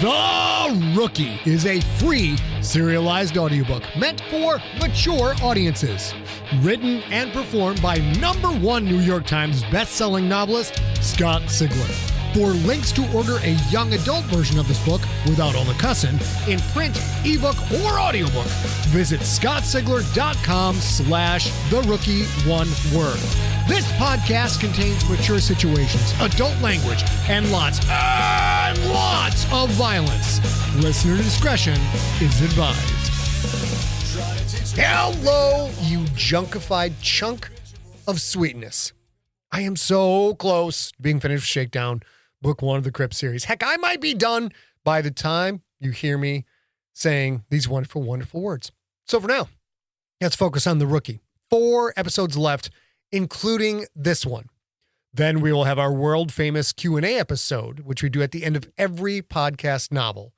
The Rookie is a free serialized audiobook meant for mature audiences. Written and performed by #1 New York Times bestselling novelist Scott Sigler. For links to order a young adult version of this book without all the cussing, in print, ebook, or audiobook, visit scottsigler.com/therookie, one word. This podcast contains mature situations, adult language, and lots of violence. Listener discretion is advised. Hello, you junkified chunk of sweetness. I am so close to being finished with Shakedown, book 1 of the Crypt series. Heck, I might be done by the time you hear me saying these wonderful, wonderful words. So for now, let's focus on The Rookie. 4 episodes left, including this one. Then we will have our world-famous Q&A episode, which we do at the end of every podcast novel.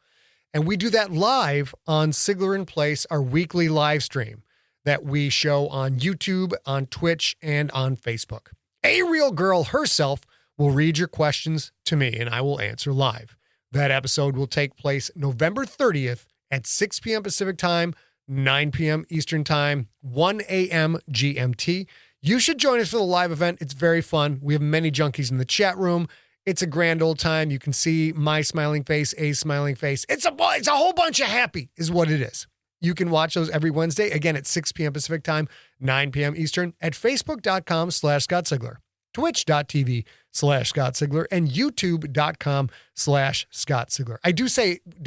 And we do that live on Sigler in Place, our weekly live stream that we show on YouTube, on Twitch, and on Facebook. A real girl herself will read your questions to me, and I will answer live. That episode will take place November 30th at 6 p.m. Pacific Time, 9 p.m. Eastern Time, 1 a.m. GMT. You should join us for the live event. It's very fun. We have many junkies in the chat room. It's a grand old time. You can see my smiling face, A's smiling face. It's a whole bunch of happy is what it is. You can watch those every Wednesday, again at 6 p.m. Pacific Time, 9 p.m. Eastern, at facebook.com/Scott Sigler, twitch.tv/Scott Sigler, and youtube.com/Scott Sigler. I do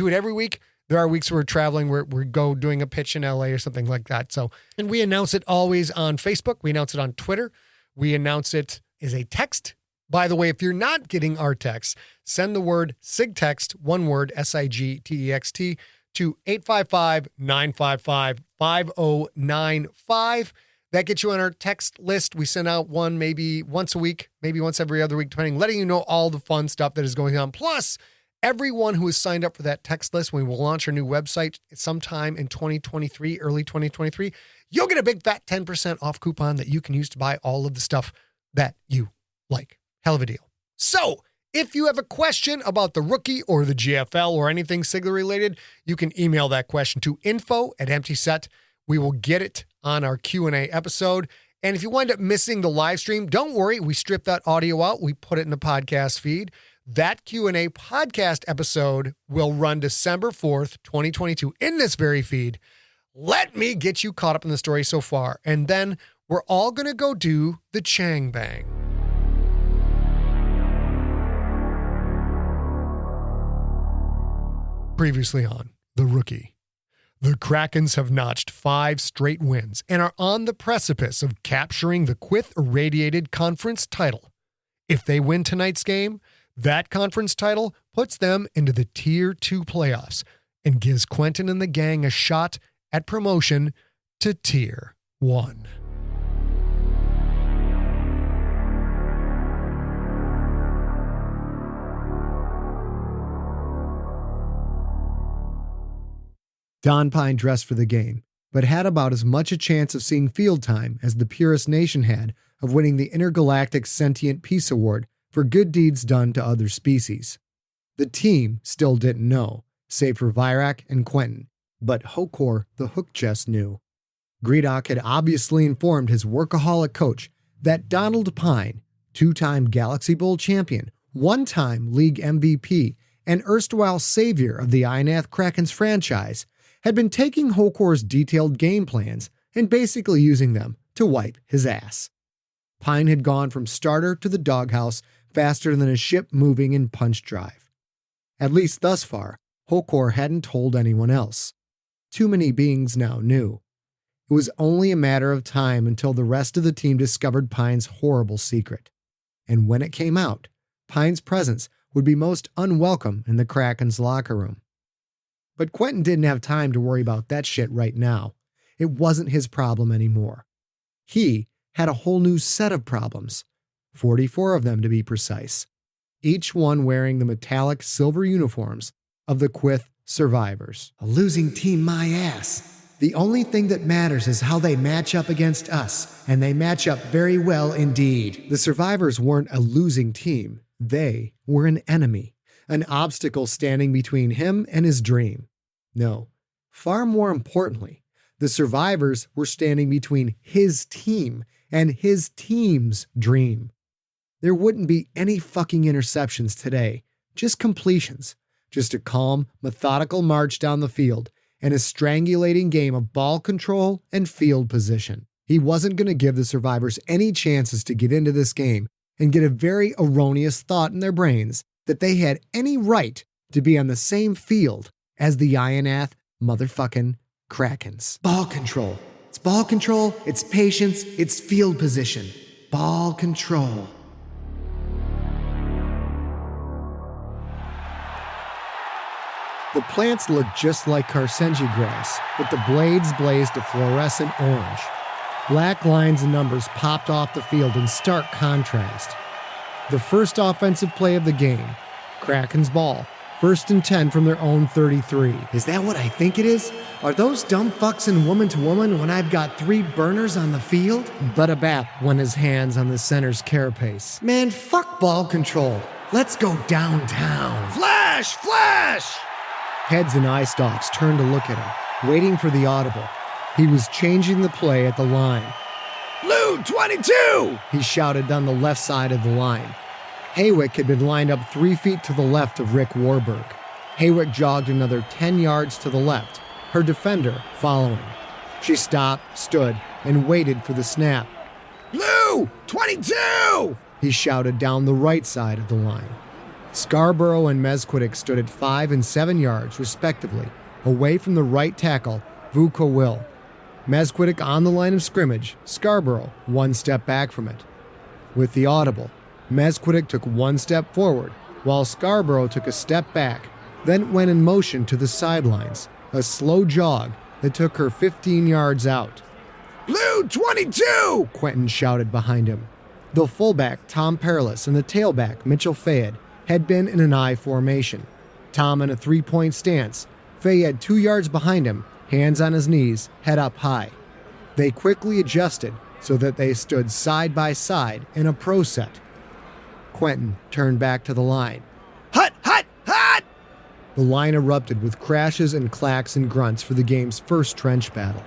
it every week. There are weeks where we're traveling, we go doing a pitch in LA or something like that. So, and we announce it always on Facebook. We announce it on Twitter. We announce it as a text. By the way, if you're not getting our text, send the word SIGTEXT, one word, SIGTEXT, to 855-955-5095. That gets you on our text list. We send out one maybe once a week, maybe once every other week, depending, letting you know all the fun stuff that is going on. Plus, everyone who is signed up for that text list, when we will launch our new website sometime in 2023, early 2023, you'll get a big fat 10% off coupon that you can use to buy all of the stuff that you like. Hell of a deal. So, if you have a question about The Rookie or the GFL or anything Sigler related, you can email that question to info@emptyset. We will get it on our Q&A episode. And if you wind up missing the live stream, don't worry. We strip that audio out. We put it in the podcast feed. That Q&A podcast episode will run December 4th, 2022 in this very feed. Let me get you caught up in the story so far. And then we're all going to go do the Chang Bang. Previously on The Rookie. The Krakens have notched 5 straight wins and are on the precipice of capturing the Quyth Irradiated Conference title. If they win tonight's game, that conference title puts them into the Tier 2 playoffs and gives Quentin and the gang a shot at promotion to Tier 1. Don Pine dressed for the game, but had about as much a chance of seeing field time as the Purist Nation had of winning the Intergalactic Sentient Peace Award for good deeds done to other species. The team still didn't know, save for Virak and Quentin, but Hokor the Hook Chest knew. Greedock had obviously informed his workaholic coach that Donald Pine, 2-time Galaxy Bowl champion, 1-time league MVP, and erstwhile savior of the Ionath Krakens franchise, had been taking Hokor's detailed game plans and basically using them to wipe his ass. Pine had gone from starter to the doghouse faster than a ship moving in punch drive. At least thus far, Hokor hadn't told anyone else. Too many beings now knew. It was only a matter of time until the rest of the team discovered Pine's horrible secret. And when it came out, Pine's presence would be most unwelcome in the Krakens' locker room. But Quentin didn't have time to worry about that shit right now. It wasn't his problem anymore. He had a whole new set of problems, 44 of them to be precise, each one wearing the metallic silver uniforms of the Quyth survivors. A losing team, my ass. The only thing that matters is how they match up against us, and they match up very well indeed. The survivors weren't a losing team. They were an enemy. an obstacle standing between him and his dream. No, far more importantly, the survivors were standing between his team and his team's dream. There wouldn't be any fucking interceptions today, just completions, just a calm, methodical march down the field, and a strangulating game of ball control and field position. He wasn't going to give the survivors any chances to get into this game and get a very erroneous thought in their brains that they had any right to be on the same field as the Ionath motherfucking Krakens. Ball control. It's ball control, it's patience, it's field position. Ball control. The plants looked just like Carsenji grass, but the blades blazed a fluorescent orange. Black lines and numbers popped off the field in stark contrast. The first offensive play of the game, Kraken's ball, 1st and 10 from their own 33. Is that what I think it is? Are those dumb fucks in woman to woman when I've got 3 burners on the field? Buttabap went his hands on the center's carapace. Man, fuck ball control. Let's go downtown. Flash! Flash! Heads and eye stalks turned to look at him, waiting for the audible. He was changing the play at the line. Blue 22! He shouted down the left side of the line. Haywick had been lined up 3 feet to the left of Rick Warburg. Haywick jogged another 10 yards to the left, her defender following. She stopped, stood, and waited for the snap. Blue 22! He shouted down the right side of the line. Scarborough and Mezquittic stood at 5 and 7 yards, respectively, away from the right tackle, Vuko Will. Mezquittic on the line of scrimmage, Scarborough 1 step back from it. With the audible, Mezquittic took 1 step forward, while Scarborough took a step back, then went in motion to the sidelines, a slow jog that took her 15 yards out. Blue 22! Quentin shouted behind him. The fullback, Tom Perilous, and the tailback, Mitchell Fayed, had been in an I formation. Tom in a 3-point stance. Fayed 2 yards behind him, hands on his knees, head up high. They quickly adjusted so that they stood side by side in a pro set. Quentin turned back to the line. Hut! Hut! Hut! The line erupted with crashes and clacks and grunts for the game's first trench battle.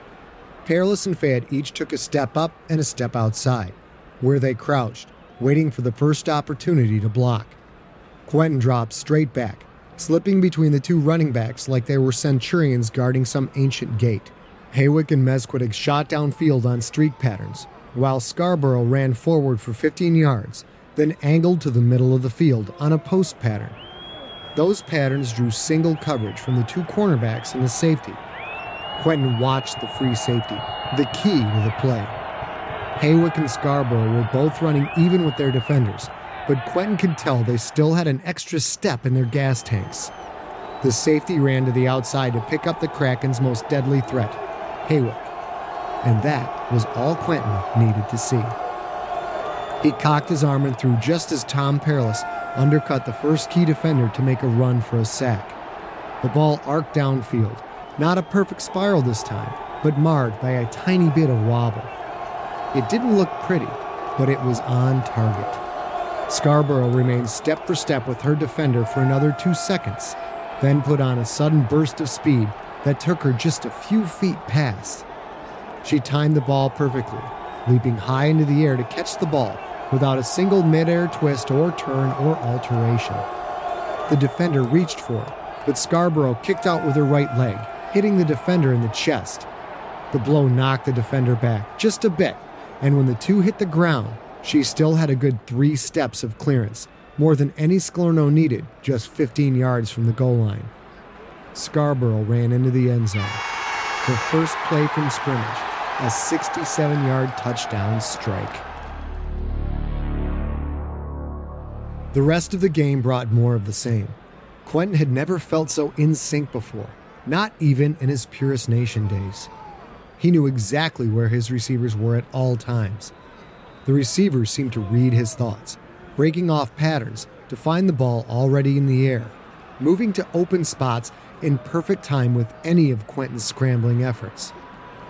Perilous and Fayed each took a step up and a step outside, where they crouched, waiting for the first opportunity to block. Quentin dropped straight back, slipping between the 2 running backs like they were centurions guarding some ancient gate. Haywick and Mezquittic shot downfield on streak patterns, while Scarborough ran forward for 15 yards, then angled to the middle of the field on a post pattern. Those patterns drew single coverage from the 2 cornerbacks and the safety. Quentin watched the free safety, the key to the play. Haywick and Scarborough were both running even with their defenders, but Quentin could tell they still had an extra step in their gas tanks. The safety ran to the outside to pick up the Kraken's most deadly threat, Haywick. And that was all Quentin needed to see. He cocked his arm and threw just as Tom Perilous undercut the first key defender to make a run for a sack. The ball arced downfield, not a perfect spiral this time, but marred by a tiny bit of wobble. It didn't look pretty, but it was on target. Scarborough remained step for step with her defender for another 2 seconds, then put on a sudden burst of speed that took her just a few feet past. She timed the ball perfectly, leaping high into the air to catch the ball without a single mid-air twist or turn or alteration. The defender reached for it, but Scarborough kicked out with her right leg, hitting the defender in the chest. The blow knocked the defender back just a bit, and when the 2 hit the ground, she still had a good 3 steps of clearance, more than any Sklerno needed, just 15 yards from the goal line. Scarborough ran into the end zone. The first play from scrimmage, a 67-yard touchdown strike. The rest of the game brought more of the same. Quentin had never felt so in sync before, not even in his Purist Nation days. He knew exactly where his receivers were at all times. The receivers seemed to read his thoughts, breaking off patterns to find the ball already in the air, moving to open spots in perfect time with any of Quentin's scrambling efforts.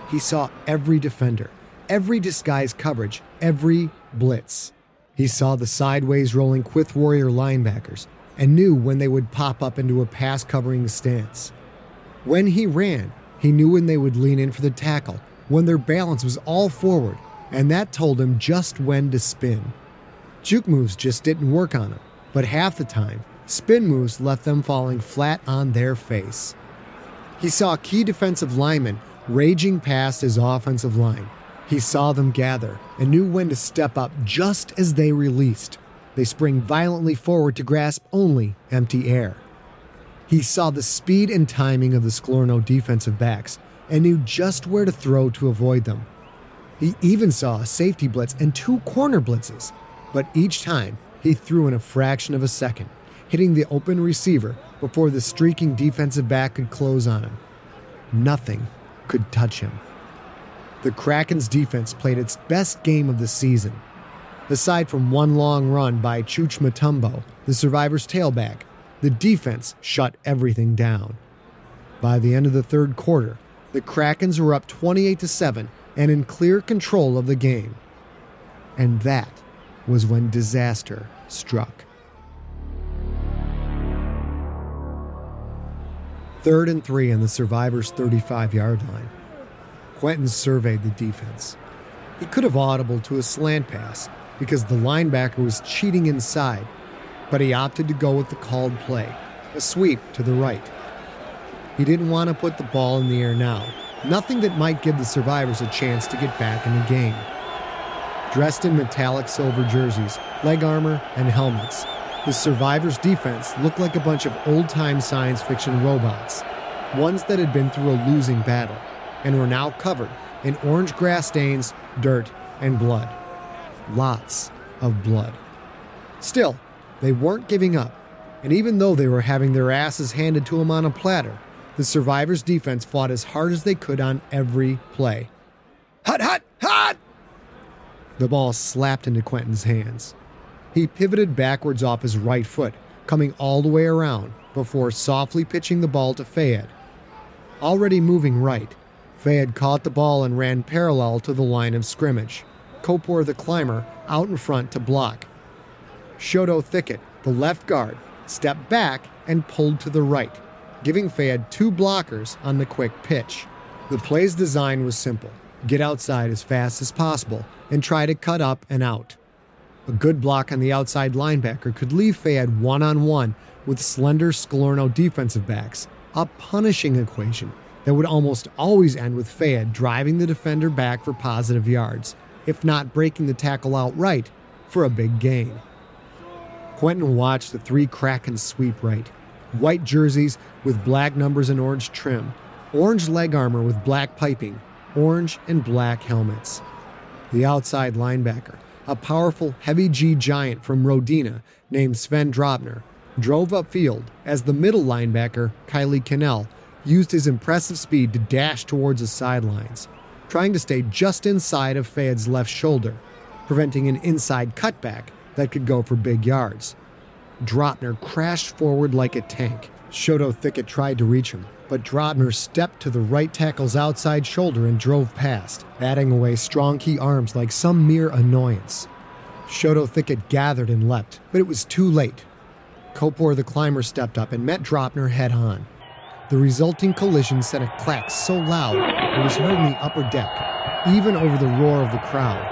He saw every defender, every disguised coverage, every blitz. He saw the sideways rolling Quyth Warrior linebackers, and knew when they would pop up into a pass-covering stance. When he ran, he knew when they would lean in for the tackle, when their balance was all forward, and that told him just when to spin. Juke moves just didn't work on him, but half the time, spin moves left them falling flat on their face. He saw key defensive linemen raging past his offensive line. He saw them gather and knew when to step up just as they released. They spring violently forward to grasp only empty air. He saw the speed and timing of the Salerno defensive backs and knew just where to throw to avoid them. He even saw a safety blitz and 2 corner blitzes, but each time he threw in a fraction of a second, hitting the open receiver before the streaking defensive back could close on him. Nothing could touch him. The Krakens' defense played its best game of the season. Aside from one long run by Chuch Mutombo, the Survivors' tailback, the defense shut everything down. By the end of the third quarter, the Krakens were up 28-7 and in clear control of the game. And that was when disaster struck. 3rd and 3 on the Survivors' 35-yard line. Quentin surveyed the defense. He could have audibled to a slant pass because the linebacker was cheating inside, but he opted to go with the called play, a sweep to the right. He didn't want to put the ball in the air now, nothing that might give the Survivors a chance to get back in the game. Dressed in metallic silver jerseys, leg armor, and helmets, the Survivors' defense looked like a bunch of old-time science fiction robots, ones that had been through a losing battle, and were now covered in orange grass stains, dirt, and blood. Lots of blood. Still, they weren't giving up, and even though they were having their asses handed to them on a platter, the Survivors' defense fought as hard as they could on every play. Hot, hot, hot! The ball slapped into Quentin's hands. He pivoted backwards off his right foot, coming all the way around before softly pitching the ball to Fayed. Already moving right, Fayed caught the ball and ran parallel to the line of scrimmage. Kopor the climber out in front to block. Shoto Thicket, the left guard, stepped back and pulled to the right, giving Fayed 2 blockers on the quick pitch. The play's design was simple. Get outside as fast as possible and try to cut up and out. A good block on the outside linebacker could leave Fayed one-on-one with slender Salerno defensive backs, a punishing equation that would almost always end with Fayed driving the defender back for positive yards, if not breaking the tackle outright for a big gain. Quentin watched the 3 Krakens sweep right. White jerseys with black numbers and orange trim, orange leg armor with black piping, orange and black helmets. The outside linebacker, a powerful heavy G giant from Rodina named Sven Dropner, drove upfield as the middle linebacker, Kylie Cannell, used his impressive speed to dash towards the sidelines, trying to stay just inside of Fayed's left shoulder, preventing an inside cutback that could go for big yards. Dropner crashed forward like a tank. Shoto Thicket tried to reach him, but Dropner stepped to the right tackle's outside shoulder and drove past, batting away strong key arms like some mere annoyance. Shoto Thicket gathered and leapt, but it was too late. Kopor the climber stepped up and met Dropner head-on. The resulting collision sent a clack so loud it was heard in the upper deck, even over the roar of the crowd.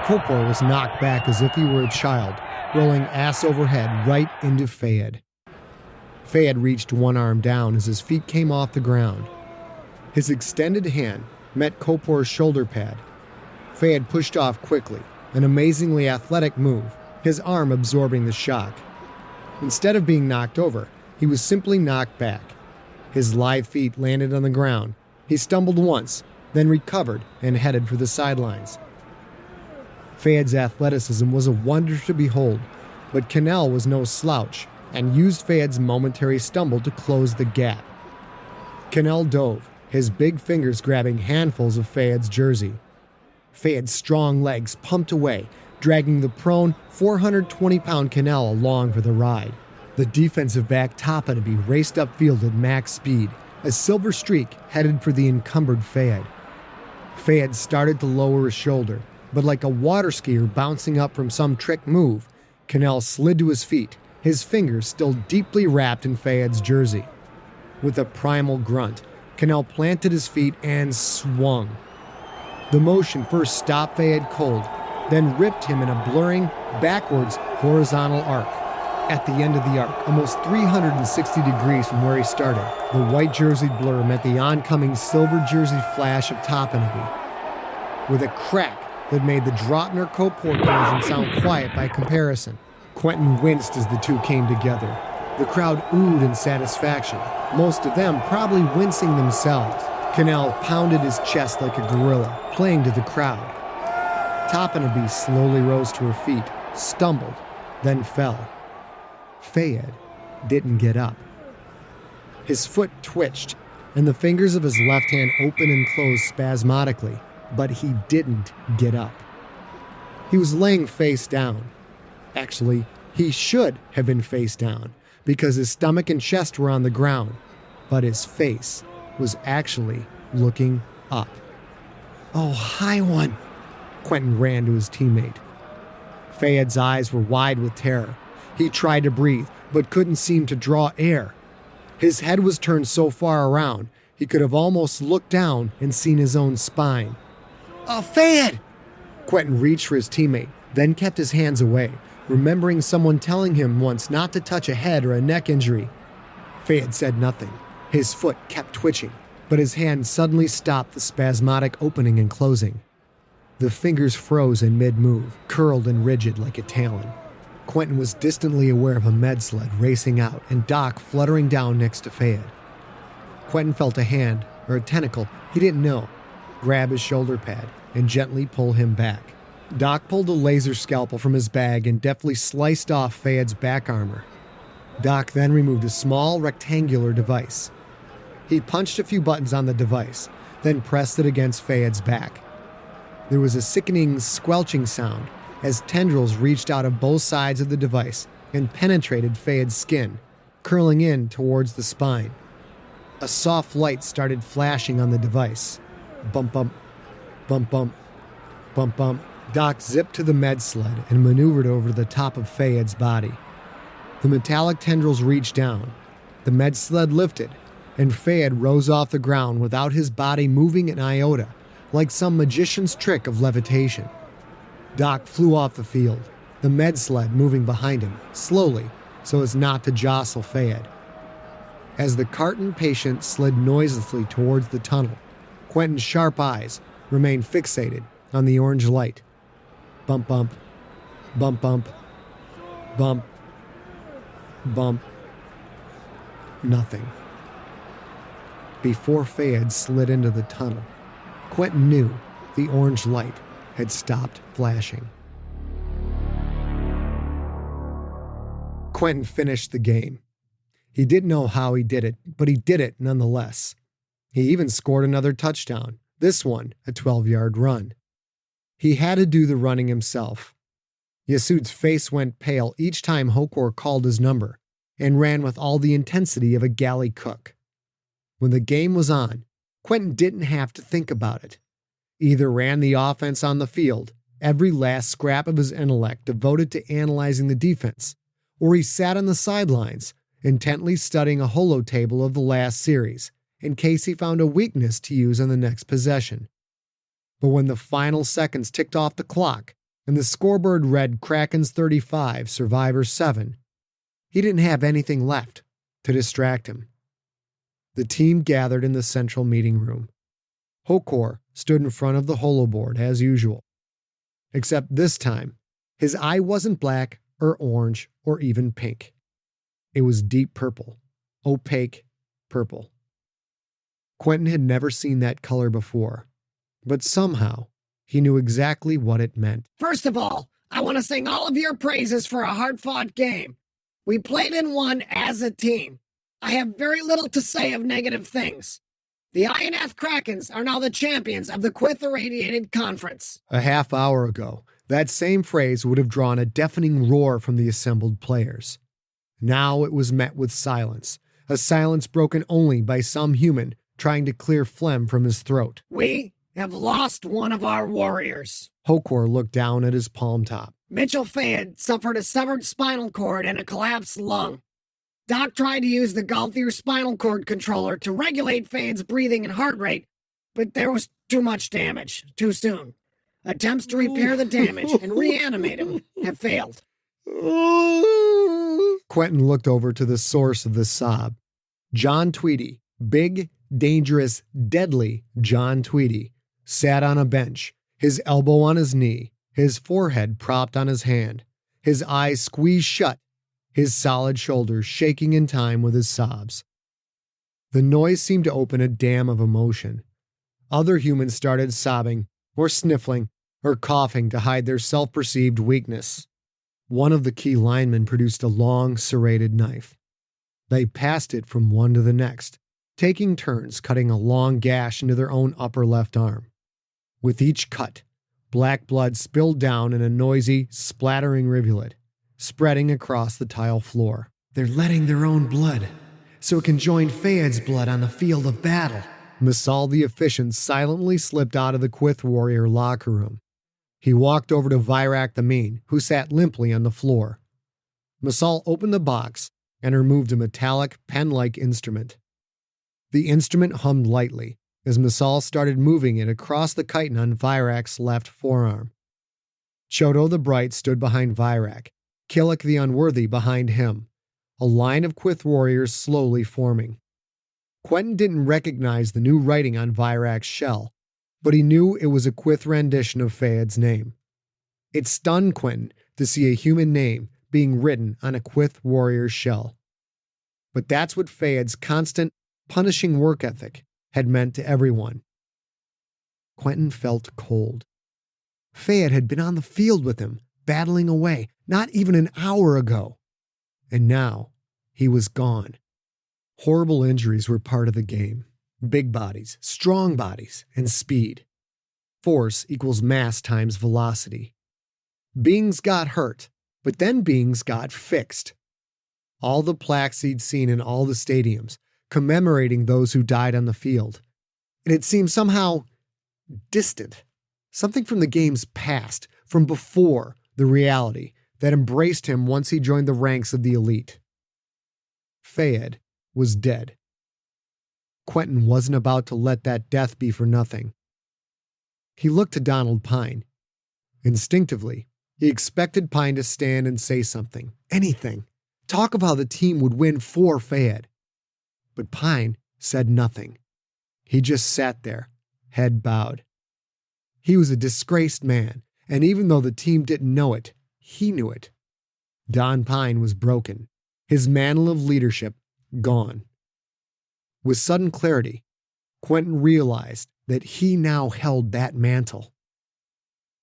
Kopor was knocked back as if he were a child, rolling ass overhead right into Fayed. Fayed reached one arm down as his feet came off the ground. His extended hand met Kopor's shoulder pad. Fayed pushed off quickly, an amazingly athletic move, his arm absorbing the shock. Instead of being knocked over, he was simply knocked back. His lithe feet landed on the ground. He stumbled once, then recovered and headed for the sidelines. Fayed's athleticism was a wonder to behold, but Cannell was no slouch and used Fayed's momentary stumble to close the gap. Cannell dove, his big fingers grabbing handfuls of Fayed's jersey. Fayed's strong legs pumped away, dragging the prone 420-pound Cannell along for the ride. The defensive back Topanabee raced upfield at max speed, a silver streak headed for the encumbered Fayed. Fayed started to lower his shoulder, but like a water skier bouncing up from some trick move, Cannell slid to his feet, his fingers still deeply wrapped in Fayed's jersey. With a primal grunt, Cannell planted his feet and swung. The motion first stopped Fayed cold, then ripped him in a blurring, backwards, horizontal arc. At the end of the arc, almost 360 degrees from where he started, the white jersey blur met the oncoming silver jersey flash of Toppinaby. With a crack that made the Drottner Couport collision sound quiet by comparison, Quentin winced as the two came together. The crowd oohed in satisfaction, most of them probably wincing themselves. Cannell pounded his chest like a gorilla, playing to the crowd. Toppinaby slowly rose to her feet, stumbled, then fell. Fayed didn't get up. His foot twitched, and the fingers of his left hand opened and closed spasmodically, but he didn't get up. He was laying face down. Actually, he should have been face down, because his stomach and chest were on the ground, but his face was actually looking up. "Oh, hi, one!" Quentin ran to his teammate. Fayed's eyes were wide with terror. He tried to breathe, but couldn't seem to draw air. His head was turned so far around, he could have almost looked down and seen his own spine. "Oh, Fayed!" Quentin reached for his teammate, then kept his hands away, remembering someone telling him once not to touch a head or a neck injury. Fayed said nothing. His foot kept twitching, but his hand suddenly stopped the spasmodic opening and closing. The fingers froze in mid-move, curled and rigid like a talon. Quentin was distantly aware of a med sled racing out and Doc fluttering down next to Fayed. Quentin felt a hand, or a tentacle, he didn't know, grab his shoulder pad and gently pull him back. Doc pulled a laser scalpel from his bag and deftly sliced off Fayed's back armor. Doc then removed a small rectangular device. He punched a few buttons on the device, then pressed it against Fayed's back. There was a sickening, squelching sound as tendrils reached out of both sides of the device and penetrated Fayed's skin, curling in towards the spine. A soft light started flashing on the device. Bump, bump, bump, bump, bump, bump. Doc zipped to the med sled and maneuvered over the top of Fayed's body. The metallic tendrils reached down. The med sled lifted, and Fayed rose off the ground without his body moving an iota, like some magician's trick of levitation. Doc flew off the field, the med sled moving behind him, slowly, so as not to jostle Fayed. As the carton patient slid noiselessly towards the tunnel, Quentin's sharp eyes remained fixated on the orange light. Bump, bump, bump, bump, bump, bump. Nothing. Before Fayed slid into the tunnel, Quentin knew the orange light had stopped flashing. Quentin finished the game. He didn't know how he did it, but he did it nonetheless. He even scored another touchdown, this one a 12-yard run. He had to do the running himself. Yasud's face went pale each time Hokor called his number, and ran with all the intensity of a galley cook. When the game was on, Quentin didn't have to think about it. Either ran the offense on the field, every last scrap of his intellect devoted to analyzing the defense, or he sat on the sidelines, intently studying a holotable of the last series, in case he found a weakness to use on the next possession. But when the final seconds ticked off the clock, and the scoreboard read Krakens 35, Survivors 7, he didn't have anything left to distract him. The team gathered in the central meeting room. Hokor stood in front of the holoboard as usual. Except this time, his eye wasn't black or orange or even pink. It was deep purple, opaque purple. Quentin had never seen that color before, but somehow he knew exactly what it meant. First of all, I want to sing all of your praises for a hard-fought game. We played and won as a team. I have very little to say of negative things. The INF Krakens are now the champions of the Quyth Irradiated Conference. A half hour ago, that same phrase would have drawn a deafening roar from the assembled players. Now it was met with silence, a silence broken only by some human trying to clear phlegm from his throat. We, have lost one of our warriors. Hokor looked down at his palm top. Mitchell Fayed suffered a severed spinal cord and a collapsed lung. Doc tried to use the Galthier spinal cord controller to regulate Fayed's breathing and heart rate, but there was too much damage, too soon. Attempts to repair the damage and reanimate him have failed. Quentin looked over to the source of the sob. John Tweedy, big, dangerous, deadly John Tweedy, sat on a bench, his elbow on his knee, his forehead propped on his hand, his eyes squeezed shut, his solid shoulders shaking in time with his sobs. The noise seemed to open a dam of emotion. Other humans started sobbing, or sniffling, or coughing to hide their self-perceived weakness. One of the key linemen produced a long, serrated knife. They passed it from one to the next, taking turns cutting a long gash into their own upper left arm. With each cut, black blood spilled down in a noisy, splattering rivulet, spreading across the tile floor. They're letting their own blood, so it can join Fayed's blood on the field of battle. Masal the Efficient silently slipped out of the Quyth warrior locker room. He walked over to Virak the Mean, who sat limply on the floor. Masal opened the box and removed a metallic, pen-like instrument. The instrument hummed lightly as Masal started moving it across the chitin on Virak's left forearm. Chodo the Bright stood behind Virak, Killik the Unworthy behind him, a line of Quyth warriors slowly forming. Quentin didn't recognize the new writing on Virak's shell, but he knew it was a Quyth rendition of Fayed's name. It stunned Quentin to see a human name being written on a Quyth warrior's shell. But that's what Fayed's constant, punishing work ethic had meant to everyone. Quentin felt cold. Fayed had been on the field with him, battling away, not even an hour ago. And now, he was gone. Horrible injuries were part of the game. Big bodies, strong bodies, and speed. Force equals mass times velocity. Beings got hurt, but then beings got fixed. All the plaques he'd seen in all the stadiums, commemorating those who died on the field. And it seemed somehow distant. Something from the game's past, from before the reality that embraced him once he joined the ranks of the elite. Fayed was dead. Quentin wasn't about to let that death be for nothing. He looked to Donald Pine. Instinctively, he expected Pine to stand and say something, anything, talk of how the team would win for Fayed. But Pine said nothing. He just sat there, head bowed. He was a disgraced man, and even though the team didn't know it, he knew it. Don Pine was broken, his mantle of leadership gone. With sudden clarity, Quentin realized that he now held that mantle.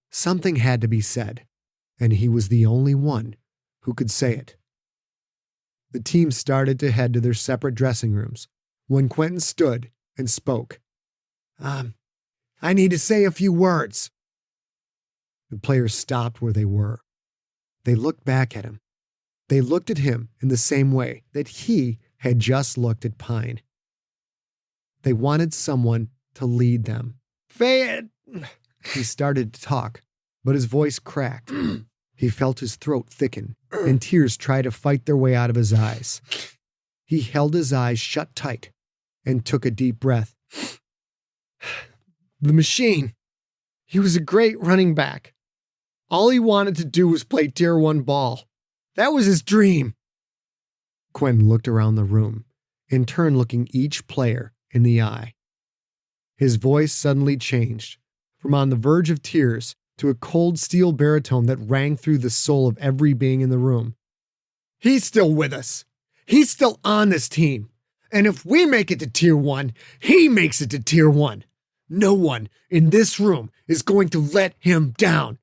Something had to be said, and he was the only one who could say it. The team started to head to their separate dressing rooms when Quentin stood and spoke. I need to say a few words. The players stopped where they were. They looked back at him. They looked at him in the same way that he had just looked at Pine. They wanted someone to lead them. Fayed! He started to talk, but his voice cracked. He felt his throat thicken, and tears tried to fight their way out of his eyes. He held his eyes shut tight and took a deep breath. The machine. He was a great running back. All he wanted to do was play Tier 1 ball. That was his dream. Quentin looked around the room, in turn looking each player in the eye. His voice suddenly changed, from on the verge of tears to a cold steel baritone that rang through the soul of every being in the room. He's still with us. He's still on this team. And if we make it to Tier 1, he makes it to Tier 1. No one in this room is going to let him down.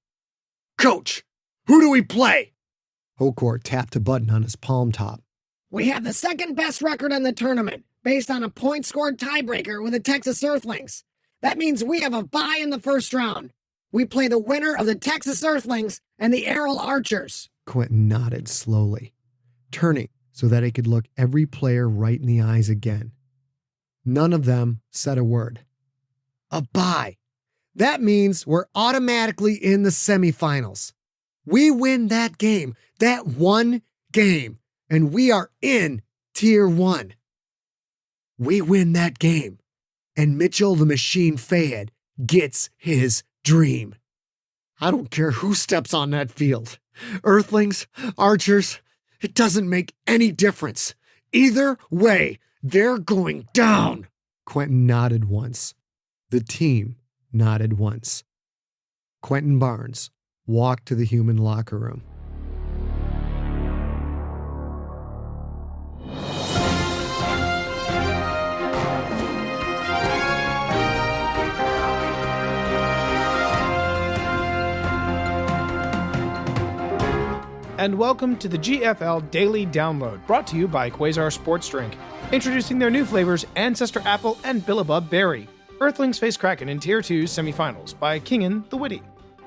Coach, who do we play? Hokor tapped a button on his palm top. We have the second best record in the tournament, based on a point-scored tiebreaker with the Texas Earthlings. That means we have a bye in the first round. We play the winner of the Texas Earthlings and the Errol Archers. Quentin nodded slowly, turning so that he could look every player right in the eyes again. None of them said a word. A bye. That means we're automatically in the semifinals. We win that game, that one game, and we are in Tier 1. We win that game, and Mitchell the Machine Fayed gets his dream. I don't care who steps on that field. Earthlings, archers, it doesn't make any difference. Either way, they're going down. Quentin nodded once. The team nodded once. Quentin Barnes walked to the human locker room. And welcome to the GFL Daily Download, brought to you by Quasar Sports Drink. Introducing their new flavors, Ancestor Apple and Billabub Berry. Earthlings face Kraken in Tier 2 semifinals by Kingen the Witty.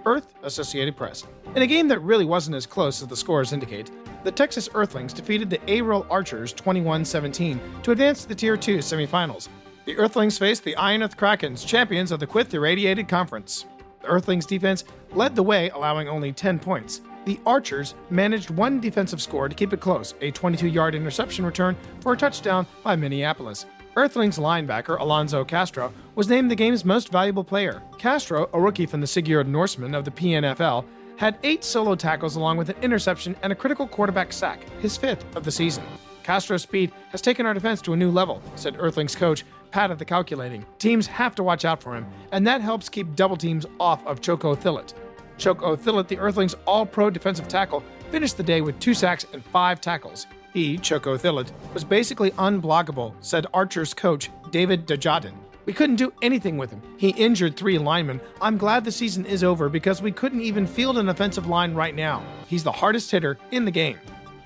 Earth Associated Press. In a game that really wasn't as close as the scores indicate, the Texas Earthlings defeated the Ariel Archers 21-17 to advance to the Tier 2 semifinals. The Earthlings faced the Ionith Krakens, champions of the Quyth Irradiated Conference. The Earthlings defense led the way, allowing only 10 points. The Archers managed one defensive score to keep it close, a 22-yard interception return for a touchdown by Minneapolis. Earthlings linebacker Alonzo Castro was named the game's most valuable player. Castro, a rookie from the Sigurd Norseman of the PNFL, had 8 solo tackles along with an interception and a critical quarterback sack, his 5th of the season. Castro's speed has taken our defense to a new level, said Earthlings coach Pat at the Calculating. Teams have to watch out for him, and that helps keep double teams off of Choco Thillett. Choco Thillett, the Earthlings' all-pro defensive tackle, finished the day with 2 sacks and 5 tackles. He, Choco Thillett, was basically unblockable, said Archer's coach David Dajardin. We couldn't do anything with him. He injured 3 linemen. I'm glad the season is over because we couldn't even field an offensive line right now. He's the hardest hitter in the game.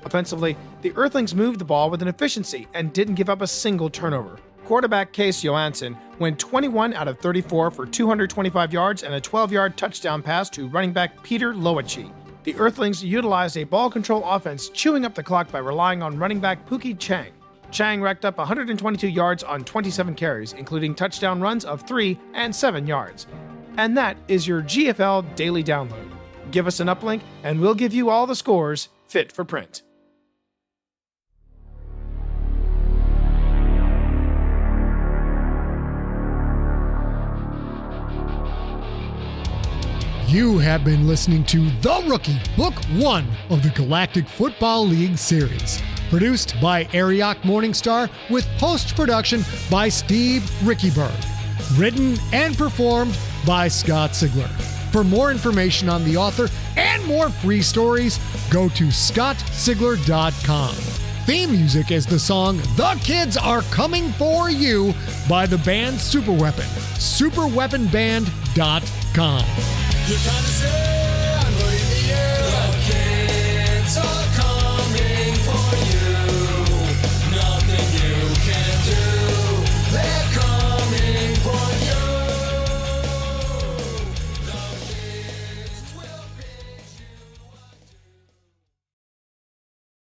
Offensively, the Earthlings moved the ball with an efficiency and didn't give up a single turnover. Quarterback Case Johansson went 21 out of 34 for 225 yards and a 12-yard touchdown pass to running back Peter Lowachi. The Earthlings utilized a ball control offense, chewing up the clock by relying on running back Pookie Chang. Chang racked up 122 yards on 27 carries, including touchdown runs of 3 and 7 yards. And that is your GFL Daily Download. Give us an uplink and we'll give you all the scores fit for print. You have been listening to The Rookie, Book 1 of the Galactic Football League series. Produced by Ariok Morningstar with post-production by Steve Rickyberg. Written and performed by Scott Sigler. For more information on the author and more free stories, go to scottsigler.com. Theme music is the song The Kids Are Coming For You by the band Superweapon. Superweaponband.com. You're trying to say